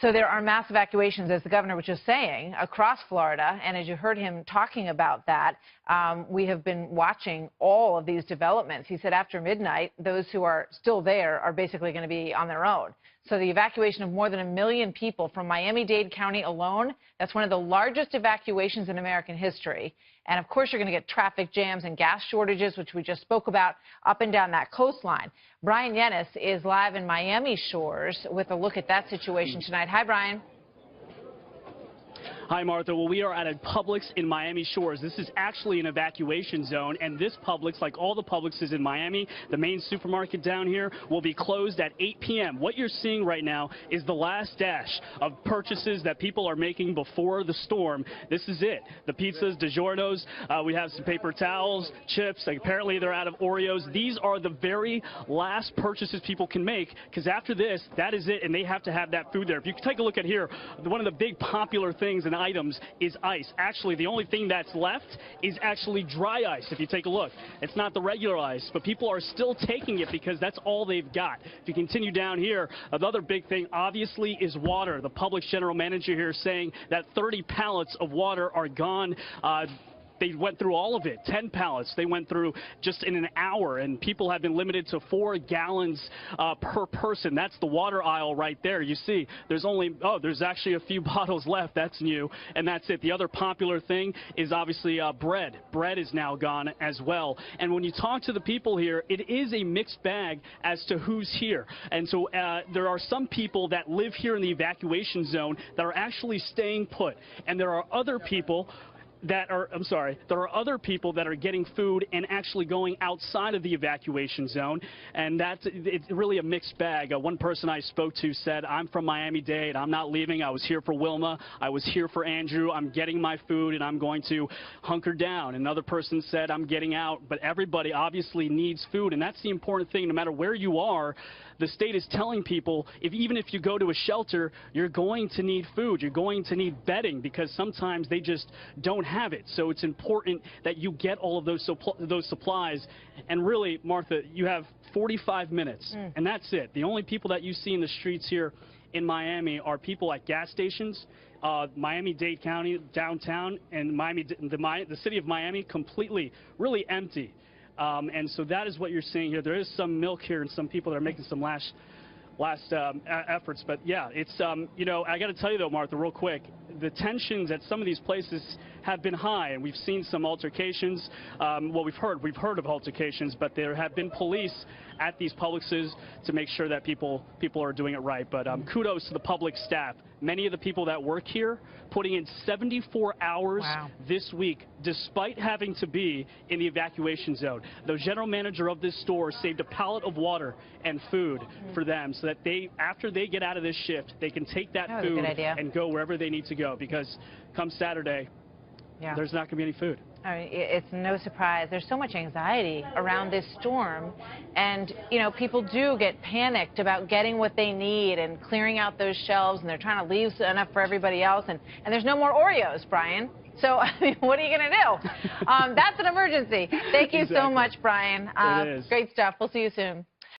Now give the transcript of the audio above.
So there are mass evacuations, as the governor was just saying, across Florida. And as you heard him talking about that, we have been watching all of these developments. He said after midnight, those who are still there are basically going to be on their own. So the evacuation of more than 1 million people from Miami-Dade County alone, that's one of the largest evacuations in American history. And of course, you're going to get traffic jams and gas shortages, which we just spoke about, up and down that coastline. Bryan Llenas is live in Miami shores with a look at that situation tonight. Hi, Bryan. Hi, Martha. Well, we are at a Publix in Miami Shores. This is actually an evacuation zone, and this Publix, like all the Publixes in Miami, the main supermarket down here, will be closed at 8 p.m. What you're seeing right now is the last dash of purchases that people are making before the storm. This is it. The pizzas, DiGiorno's, we have some paper towels, chips. Like, apparently they're out of Oreos. These are the very last purchases people can make, because after this, that is it, and they have to have that food there. If you take a look at here, one of the big popular things and items is ice. Actually, the only thing that's left is actually dry ice. If you take a look, it's not the regular ice, but people are still taking it because that's all they've got. If you continue down here, another big thing obviously is water. The Publix general manager here is saying that 30 pallets of water are gone. They went through all of it, 10 pallets they went through just in an hour, and people have been limited to 4 gallons per person. That's the water aisle right there. You see, there's there's actually a few bottles left. That's new, and that's it. The other popular thing is obviously bread. Bread is now gone as well. And when you talk to the people here, it is a mixed bag as to who's here. And so there are some people that live here in the evacuation zone that are actually staying put, and there are other people that are, there are other people that are getting food and actually going outside of the evacuation zone, and it's really a mixed bag. One person I spoke to said, I'm from Miami-Dade, I'm not leaving, I was here for Wilma, I was here for Andrew, I'm getting my food and I'm going to hunker down. Another person said, I'm getting out, but everybody obviously needs food, and that's the important thing. No matter where you are, the state is telling people, even if you go to a shelter, you're going to need food, you're going to need bedding, because sometimes they just don't have it. So it's important that you get all of those supplies. And really, Martha, you have 45 minutes, and that's it. The only people that you see in the streets here in Miami are people at gas stations. Miami-Dade County downtown and the city of Miami completely, really empty. And so that is what you're seeing here. There is some milk here and some people that are making some last efforts. But yeah, it's, you know, I got to tell you though, Martha, real quick, the tensions at some of these places have been high, and we've seen some altercations. Well, we've heard of altercations, but there have been police at these Publixes to make sure that people are doing it right. But kudos to the Publix staff. Many of the people that work here putting in 74 hours this week, despite having to be in the evacuation zone. The general manager of this store saved a pallet of water and food for them, so that after they get out of this shift, they can take that food and go wherever they need to go, because come Saturday, there's not going to be any food. I mean, it's no surprise. There's so much anxiety around this storm, and, you know, people do get panicked about getting what they need and clearing out those shelves, and they're trying to leave enough for everybody else, and there's no more Oreos, Bryan. So, I mean, what are you going to do? That's an emergency. Thank you so much, Bryan. It is. Great stuff. We'll see you soon.